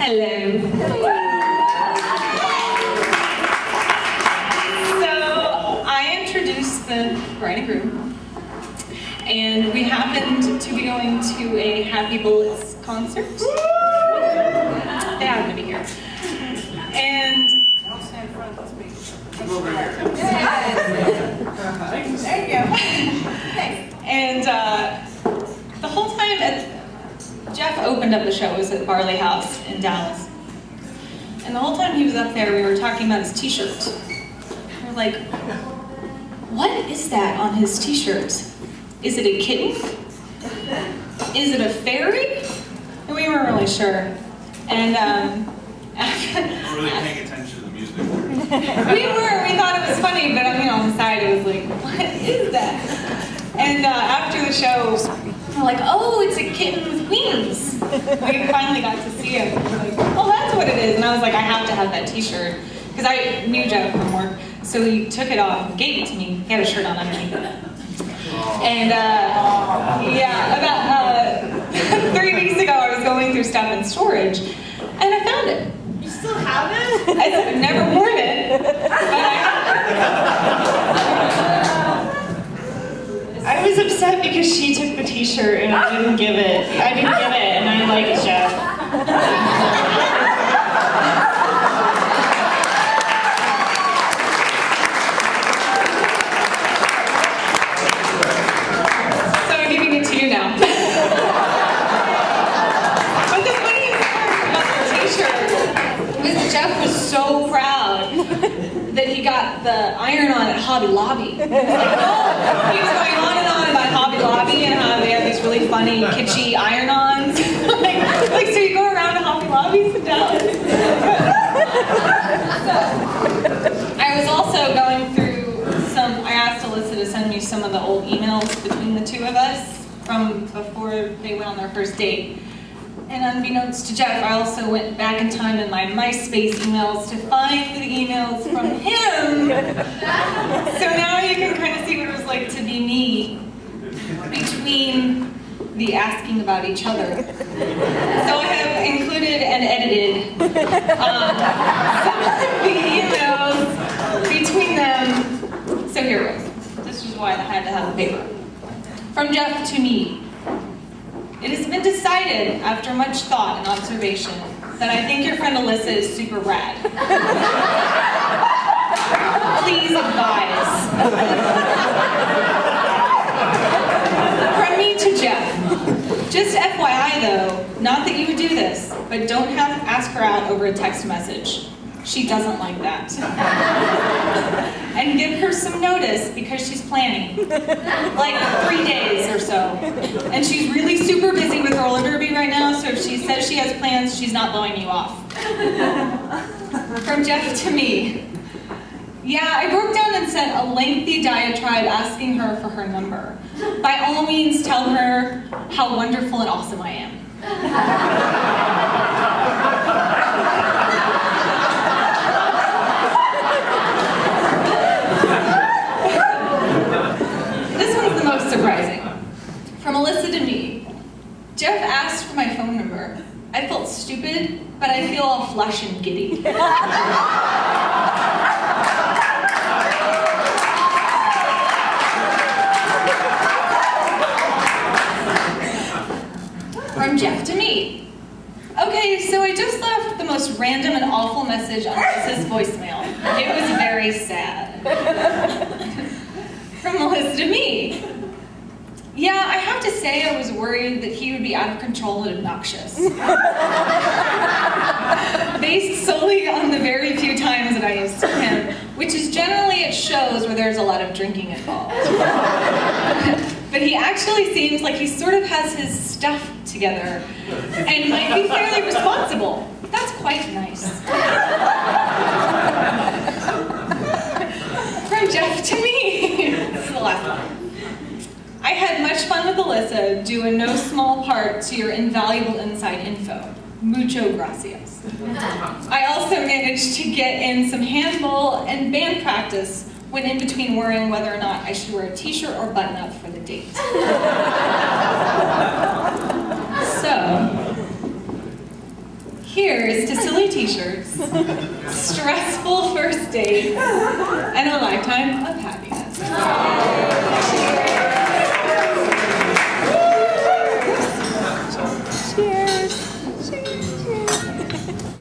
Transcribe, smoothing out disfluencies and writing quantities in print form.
Hello. So I introduced the bride and groom, and we happened to be going to a Happy Bullets concert. They happened to be here. And I'll stand in front of this speech. There you go. Thanks. And the whole time Jeff opened up the show. It was at Barley House in Dallas. And the whole time he was up there, we were talking about his t-shirt. We were like, what is that on his t-shirt? Is it a kitten? Is it a fairy? And we weren't really sure. And We're really paying attention to the music. we thought it was funny, but I mean on the side it was like, what is that? And after the show, we're like, oh, it's a kitten with wings. We finally got to see it. We're like, oh, that's what it is. And I was like, I have to have that t-shirt. Because I knew Jeff from work. So he took it off and gave it to me. He had a shirt on underneath it. And yeah, about 3 weeks ago, I was going through stuff in storage, and I found it. You still have it? I've never worn it, but I have it. I was upset because she took the t-shirt and I didn't give it. And I like Jeff. So I'm giving it to you now. But the funniest part about the t-shirt was Jeff was so proud that he got the iron-on at Hobby Lobby. He was like, oh, he was going on and on about Hobby Lobby and how they have these really funny, kitschy iron-ons. like, so you go around to Hobby Lobbies in Dallas. I was also going through I asked Alyssa to send me some of the old emails between the two of us from before they went on their first date. And unbeknownst to Jeff, I also went back in time in my MySpace emails to find the emails from him. So now you can kind of see what it was like to be me between the asking about each other. So I have included and edited some of the emails between them. So here it goes. This is why I had to have the paper. From Jeff to me. It has been decided, after much thought and observation, that I think your friend Alyssa is super rad. Please advise. From me to Jeff. Just FYI though, not that you would do this, but don't ask her out over a text message. She doesn't like that. And give her some notice because she's planning. Like 3 days or so. And she's really super busy with roller derby right now, so if she says she has plans, she's not blowing you off. From Jeff to me. Yeah, I broke down and sent a lengthy diatribe asking her for her number. By all means, tell her how wonderful and awesome I am. Surprising. From Alyssa to me. Jeff asked for my phone number. I felt stupid, but I feel all flush and giddy. From Jeff to me. Okay, so I just left the most random and awful message on Alyssa's voicemail. It was very sad. From Alyssa to me. Yeah, I have to say I was worried that he would be out of control and obnoxious. Based solely on the very few times that I have seen him, which is generally at shows where there's a lot of drinking involved. But he actually seems like he sort of has his stuff together and might be fairly responsible. That's quite nice. From Jeff to me. This is the last one. I had much fun with Alyssa, due in no small part to your invaluable inside info. Mucho gracias. I also managed to get in some handball and band practice when in between worrying whether or not I should wear a t-shirt or button-up for the date. So, Here's to silly t-shirts, stressful first dates, and a lifetime of happiness.